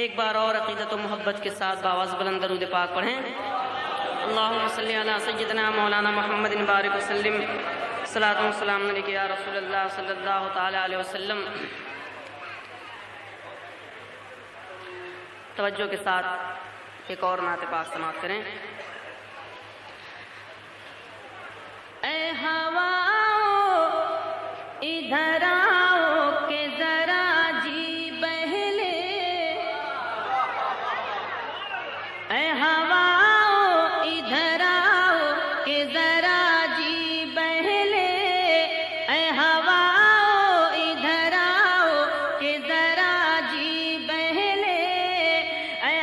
ایک بار اور عقیدت و محبت کے ساتھ باواز بلند درود پاک پڑھیں۔ اللہم صلی علی سیدنا مولانا محمد بارک وسلم، صلاۃ و سلام علیک یا رسول اللہ صلی اللہ تعالی علیہ وسلم۔ توجہ کے ساتھ ایک اور نعت پاک سماعت کریں۔ اے ہواؤ ادھر آؤ کہ ذرا جی بہلے، اے ہواؤ ادھر آؤ کہ ذرا جی بہلے، اے ہواؤ ادھر آؤ کہ ذرا جی بہلے، اے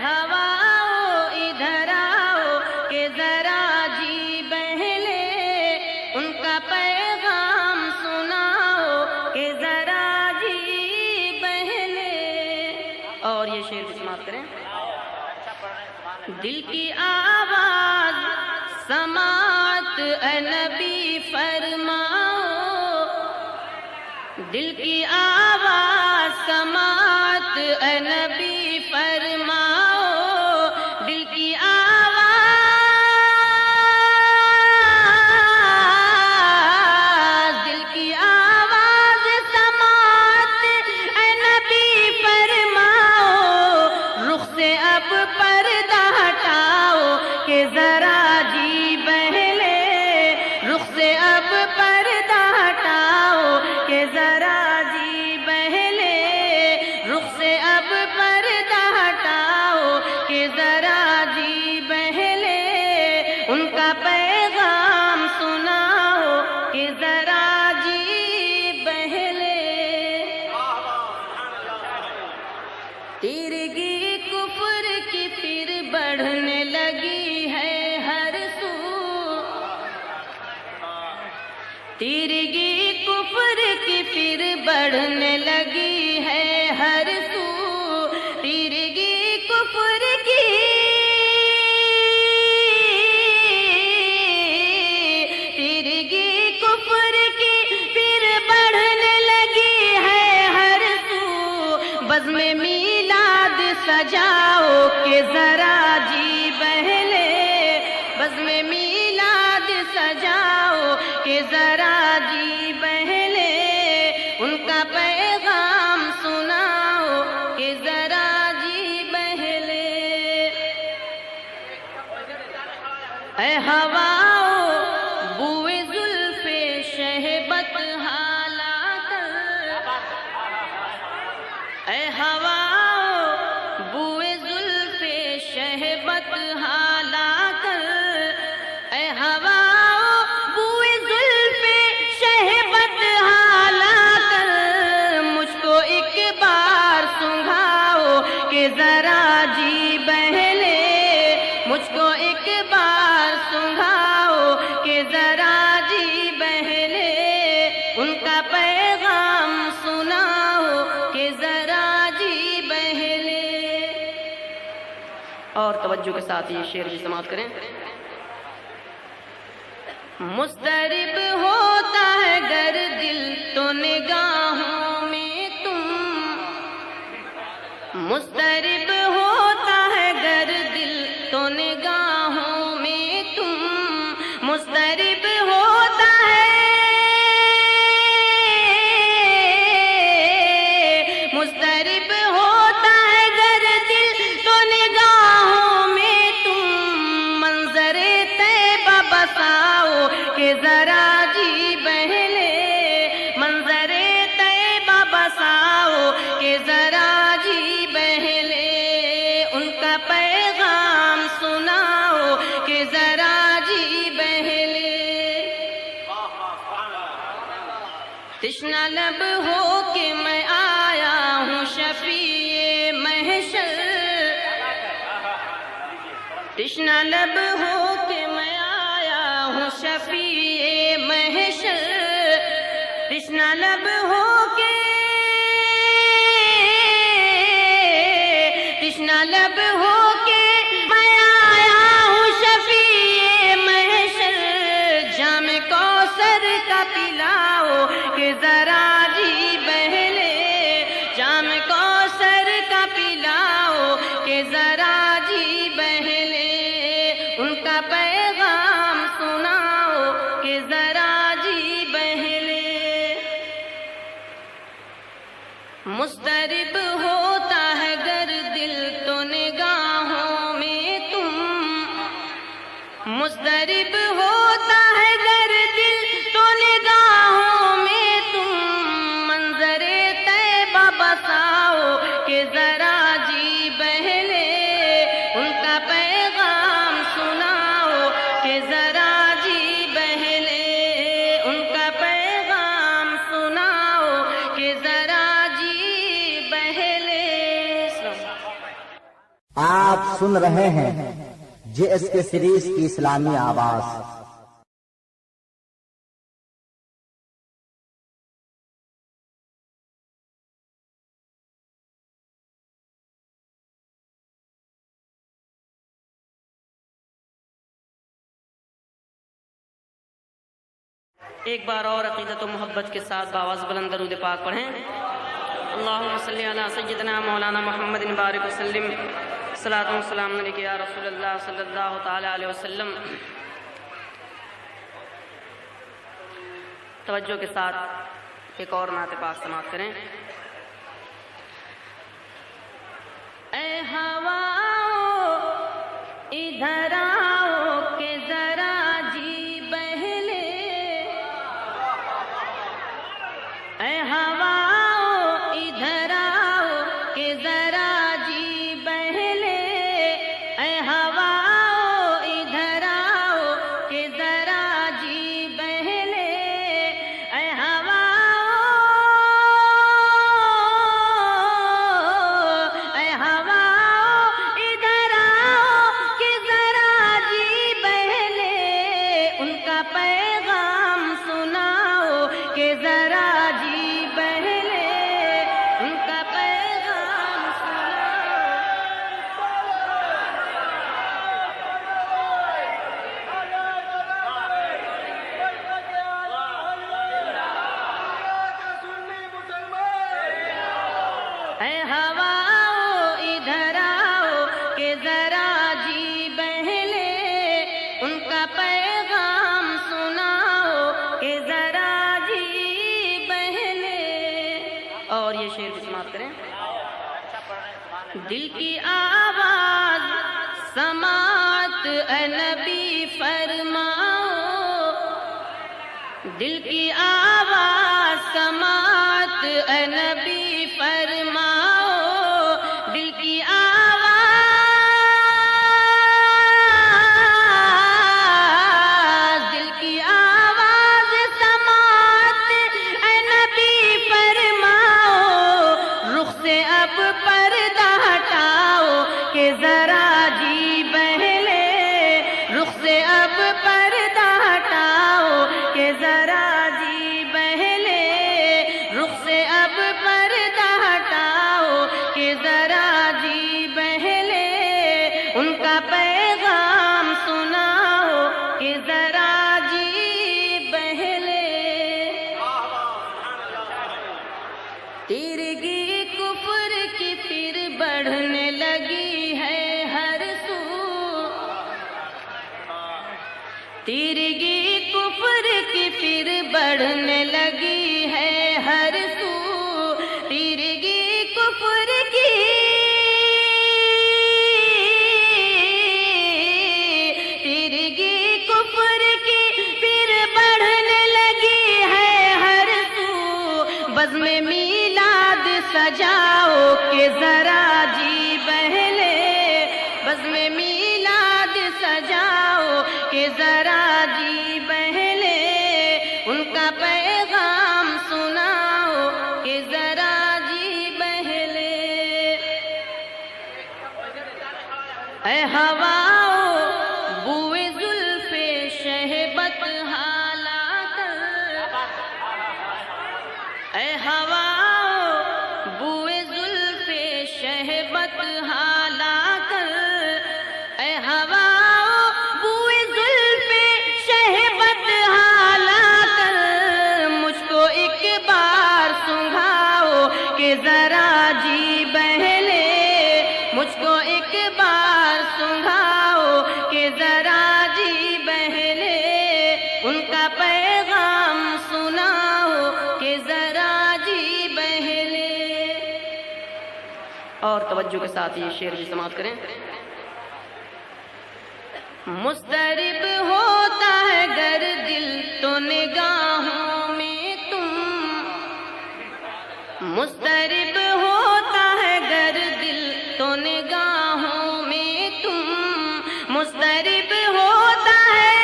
ہواؤ ادھر آؤ کہ ذرا جی بہلے، ان کا پیغام سناؤ کہ ذرا جی بہلے۔ اور یہ شعر بھی سماعت کریں۔ دل کی آواز سماعت اے نبی فرماؤ، دل کی آواز سماعت اے نبی فرماؤ، دل کی آواز، دل کی آواز سماعت اے نبی فرماؤ، رخ سے اب پردہ ہٹاؤ کہ ذرا جی بہلے، رخ سے اب پردہ ہٹاؤ کہ ذرا جی بہلے، رخ سے اب پردہ ہٹاؤ کہ ذرا جی بہلے، ان کا پیغام سناؤ کہ ذرا جی بہلے۔ تیرگی کفر کی پھر بڑھنے لگی ہے ہر سو، تیرگی کفر کی پھر بڑھنے لگی ہے ہر سو، تیرگی کفر کی، تیرگی کفر کی پھر بڑھنے لگی ہے ہر سو، بزم میلاد سجاؤ کہ ذرا جی بہلے، بزم میلاد سجاؤ کہ ذرا جی بہلے، ان کا پیغام سناؤ کہ ذرا جی بہلے۔ اے ہواؤ بوئے زلف شہبت حالا کر، اے ہواؤ بوئے زلف شہبت حالا کر، اے ہواؤ بوئے زلف شہبت حالا کر، مجھ کو ایک بار سنگھاؤ کہ ذرا جی بہلے، مجھ کو ایک بار سنگھاؤ کہ ذرا جی بہلے، ان کا پیغام سناؤ کہ ذرا جی بہلے۔ اور توجہ کے ساتھ یہ شعر بھی سماعت کریں۔ مضطرب ہوتا ہے گر دل تو نگاہوں میں تم، مضطرب ہوتا ہے گر دل تو نگاہوں میں تم، مضطرب ہوتا ہے، مضطرب ہوتا ہے گر دل تو نگاہوں میں تم، منظر طیبہ بساؤ کہ ذرا جی تشنہ لب ہو کے میں آیا ہوں شفیع محشر، تشنہ لب ہو کے میں آیا ہوں شفیع محشر، تشنہ لب ہو کے، تشنہ لب ہو کے میں آیا ہوں شفیع محشر، جام کوثر کا پلاؤ کہ ذرا جی بہلے، جام کوثر کا پلاؤ کہ ذرا جی بہلے، ان کا پیغام سناؤ کہ ذرا جی بہلے۔ مضطرب ہوتا ہے گر دل تو نگاہوں میں تم، مضطرب ہوتا ہے گر دل تو نگاہوں میں تم، منظر طیبہ بساؤ کہ ذرا جی بہلے، ان کا پیغام سناؤ کہ ذرا جی بہلے، ان کا پیغام سناؤ کہ ذرا جی بہلے۔ آپ سن رہے ہیں JSK سیریز کی اسلامی آواز۔ ایک بار اور عقیدت و محبت کے ساتھ بآواز بلند درود پاک پڑھیں۔ اللہم صلی علی سیدنا مولانا محمد بارک وسلم، صلاۃ و سلام علیک یا رسول اللہ صلی اللہ تعالی علیہ وسلم۔ توجہ کے ساتھ ایک اور نعت پاک سماعت کریں۔ اے ہوا ادھر آؤ کہ ذرا جی بہلے، اے ہوا ادھر آؤ کہ ذرا جی بہلے، اے ہوا ادھر آؤ کہ ذرا جی بہلے، اے ہوا، اے ہوا ادھر آؤ کہ ذرا جی بہلے، ان کا پیغام سناؤ کہ ذرا جی بہلے، ان کا پیغام سناؤ۔ اے ہوا ادھر آؤ کہ ذرا جی بہلے، ان کا پیغام سناؤ کہ ذرا جی بہلے۔ اور یہ شعر بھی سماعت کریں۔ دل کی آواز سماعت اے نبی فرماؤ، دل کی آواز سماعت اے نبی فرماؤ، دل کی آواز، دل کی آواز سماعت اے نبی فرماؤ، رخ سے اب پردہ ہٹاؤ کہ ذرا جی بہلے، رخ سے اب پردہ ہٹاؤ کہ ذرا جی بہلے، رخ سے اب پردہ ہٹاؤ کہ ذرا جی بہلے، ان کا پیغام سناؤ کہ ذرا جی بہلے۔ تیرگی کفر کی پھر بڑھنے لگی ہے ہر سو، تیرگی کفر کی پھر بڑھنے لگی ہے ہر سو، تیرگی کفر کی، تیرگی کفر کی پھر بڑھنے لگی ہے ہر سو، بزم میلاد سجاؤ کہ ذرا جی بہلے، بزم میلاد سجاؤ کہ ذرا جی بہلے، ان کا پیغام سن اے ہوا بوئے زلف شہبت حالا کر، اے ہوا بوئے زلف شہبت حالا کر، مجھ کو ایک بار سنگھاؤ کہ ذرا جی بہلے، مجھ کو ایک بار سنگھاؤ کہ ذرا جی بہلے، ان کا پیغام سناؤ کہ ذرا جی بہلے۔ اور توجہ کے ساتھ یہ شعر بھی سماعت کریں۔ مضطرب ہوتا ہے گر دل تو نگاہوں میں تم، مضطرب ہوتا ہے گر دل تو نگاہوں میں تم، مضطرب ہوتا ہے،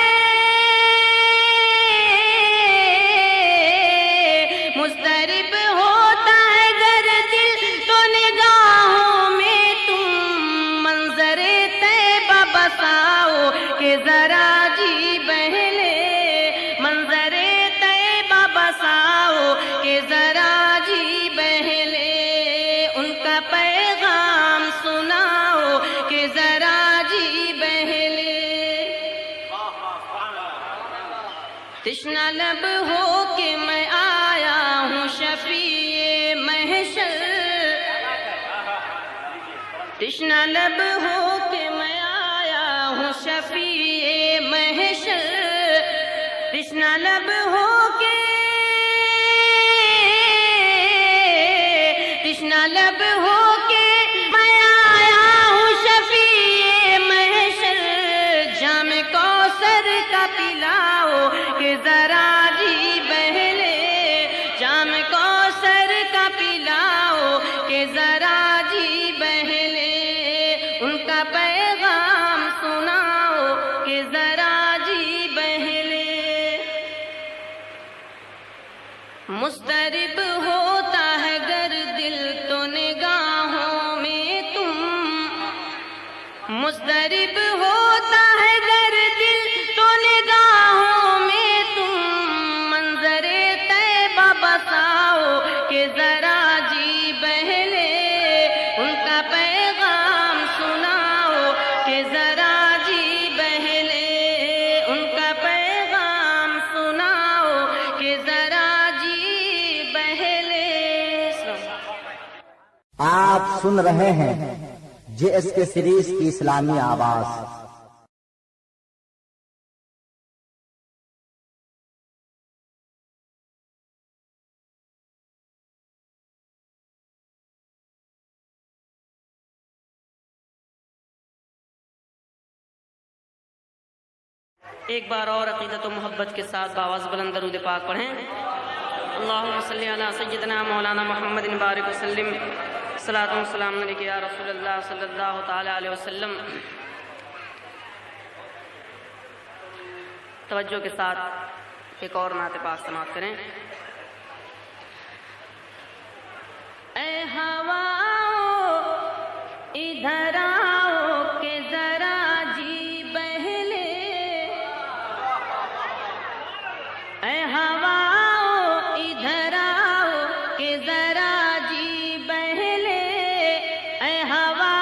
مضطرب ہوتا ہے گر دل تو نگاہوں میں تم، منظر طیبہ بساؤ کہ ذرا جی بہلے، منظر طیبہ بساؤ کہ ذرا جی بہلے، ان کا پیغام سناؤ کہ ذرا جی بہلے۔ تشنہ لب ہو کہ میں آیا ہوں شفیع محشر، تشنہ لب ہو کہ میں آیا ہوں شفیع محشر، تشنہ لب ہو کے، تشنہ لب ہو کے میں آیا ہوں شفیع محشر، جام کوثر کا پلاؤ کہ ذرا جی بہلے، جام کوثر کا پلاؤ کہ ذرا جی بہلے، ان کا پیغام سناؤ کہ ذرا جی بہلے۔ مضطرب ہوتا ہے گر دل تو نگاہوں میں تم، مضطرب ہوتا ہے گر دل تو نگاہوں میں تم، منظر طیبہ بساؤ کہ ذرا جی بہلے، ان کا پیغام سناؤ کہ ذرا جی بہلے، ان کا پیغام سناؤ کہ ذرا جی بہلے۔ آپ سن رہے ہیں JSK سیریز کی اسلامی آواز۔ ایک بار اور عقیدت و محبت کے ساتھ بآواز بلند درود پاک پڑھیں۔ اللہم صلی علی سیدنا مولانا محمد بارک وسلم، صلاۃ و سلام علیک یا رسول اللہ صلی اللہ تعالی علیہ وسلم۔ توجہ کے ساتھ ایک اور نعت پاک سماعت کریں۔ اے ہوا ادھر آؤ کہ ذرا جی بہلے، اے ہوا ادھر آؤ کہ ذرا جی بہلے، اے ہوا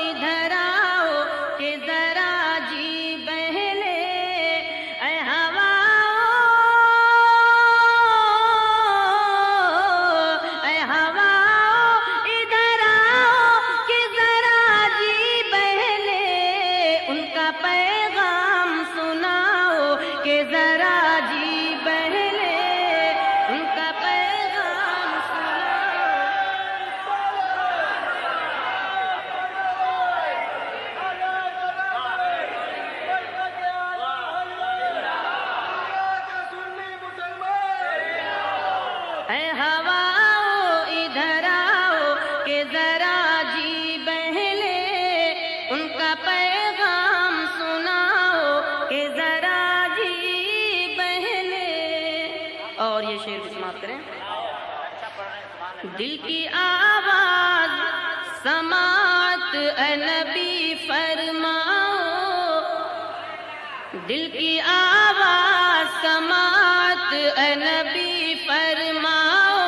ادھر آؤ کہ ذرا جی بہلے، اے ہوا، اے ہوا ادھر آؤ کہ ذرا جی بہلے، ان کا پیغام سناؤ کہ ذرا جی بہلے، ان کا پیغام سناؤ۔ اے ہوا ادھر آؤ کہ ذرا جی بہلے، ان کا پیغام سناؤ کہ ذرا جی بہلے۔ اور یہ شعر بھی سماعت کریں۔ دل کی آواز سماعت اے نبی فرماؤ، دل کی آواز سماعت اے نبی فرماؤ،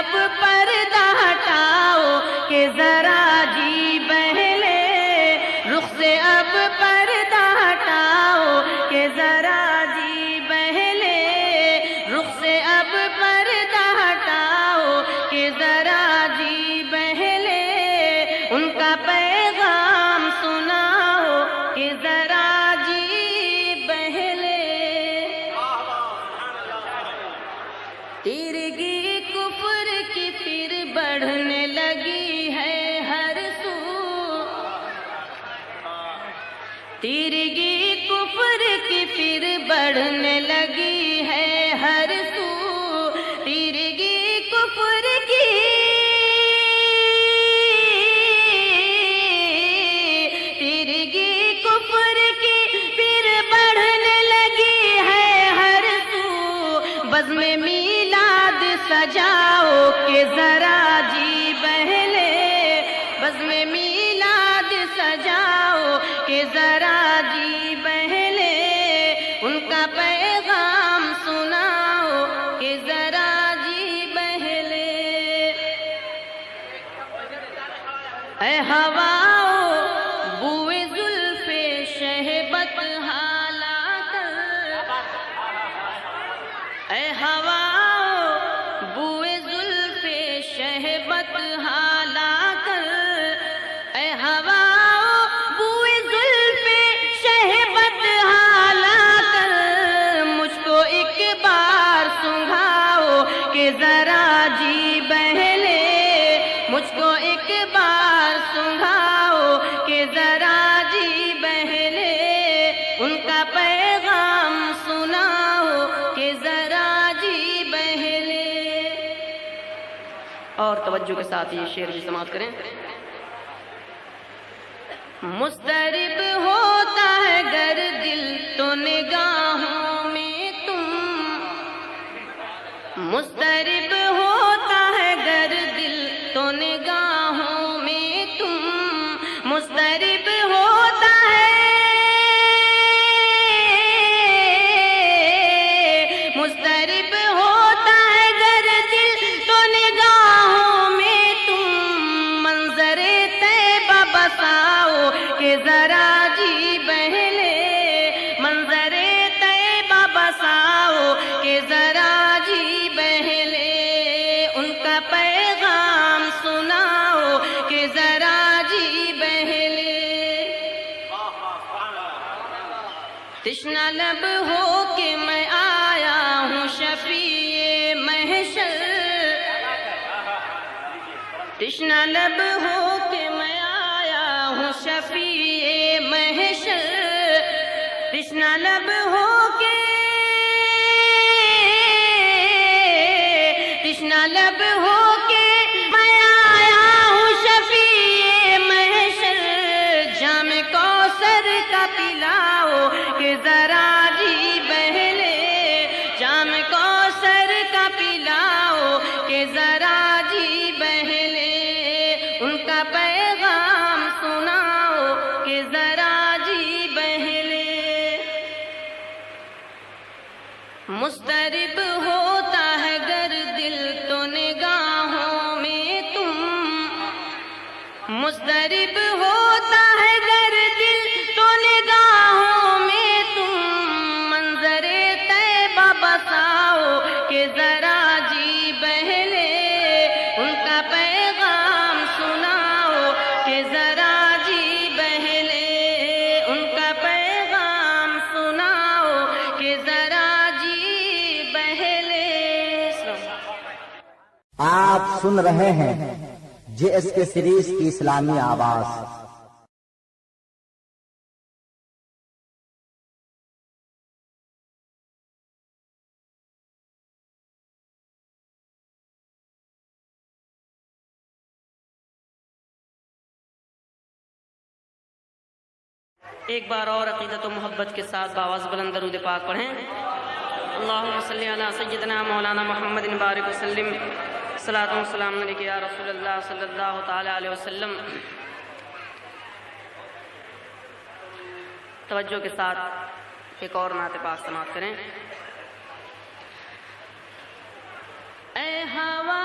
اب پردہ ہٹاؤ کہ ذرا جی بہلے، رخ سے اب پردہ ہٹاؤ کہ ذرا جی بہلے، رخ سے اب پردہ ہٹاؤ کہ ذرا جی بہلے، ان کا پیغام سناؤ کہ ذرا جی بہلے۔ تیرگی کفر کی پھر بڑھنے لگی ہے ہر سو، تیرگی کفر کی پھر بڑھنے لگی ہے ہر سو، تیرگی کفر کی، تیرگی کفر کی پھر بڑھنے لگی ہے ہر سو، بزم میلاد سجاؤ کہ ذرا جی بہلے، بزم میلاد سجاؤ کہ ذرا جی بہلے، ان کا پیغام سناؤ کہ ذرا جی بہلے۔ اے ہواؤ بوئے زلف شہبت حالا کر، اے ہواؤ بوئے زلف شہبت حالا کر، اے ہواؤ بوئے زلف شہبت حالا کر، مجھ کو ایک بار سنگھاؤ کہ ذرا جی بہلے، مجھ کو ایک بار سنگھاؤ کہ ذرا جی بہلے، ان کا پیغام سناؤ کہ ذرا جی بہلے۔ اور توجہ کے ساتھ یہ شعر بھی سماعت کریں۔ مضطرب ہوتا ہے گر دل تو نگاہوں میں تم، مضطرب ہوتا ہے گر دل تو نگاہوں میں تم، مضطرب ہوتا ہے، مضطرب ہوتا ہے گر دل تو نگاہوں میں تم، منظر طیبہ بساؤ کہ ذرا جی بہلے، منظر طیبہ بساؤ کہ ذرا جی بہلے، ان کا پیغام سناؤ کہ ذرا جی بہلے۔ تشنہ لب ہو کہ میں آیا ہوں شفیع محشر، تشنہ لب ہو کہ میں آیا ہوں شفیع محشر، تشنہ لب ہو کے، تشنہ لب ہو کے میں آیا ہوں شفیع محشر، جام کوثر کا پلاؤ کہ ذرا جی بہلے، جام کوثر کا پلاؤ کہ ذرا جی بہلے، ان کا پیغام سناؤ کہ ذرا جی بہلے۔ مضطرب ہوتا ہے گر دل تو نگاہوں میں تم، مضطرب ہوتا ہے گر دل تو نگاہوں میں تم، منظر طیبہ بساؤ کہ ذرا جی بہلے، ان کا پیغام سناؤ کہ ذرا جی بہلے، ان کا پیغام سناؤ کہ ذرا جی بہلے۔ آپ سن رہے ہیں جے ایس کے سیریز کی اسلامی آواز۔ ایک بار اور عقیدت و محبت کے ساتھ بآواز بلند درود پاک پڑھیں۔ اللہم صلی علی سیدنا مولانا محمد بارک وسلم، صلاۃ و سلام علیک یا رسول اللہ صلی اللہ تعالی علیہ وسلم۔ توجہ کے ساتھ ایک اور نعت پاک سماعت کریں۔ اے ہوا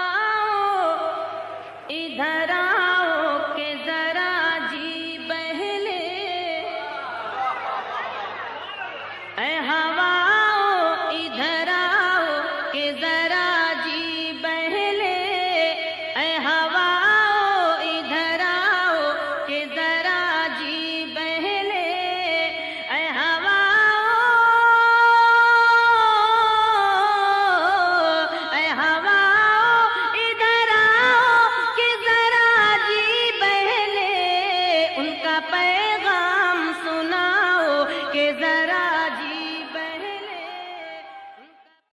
پیغام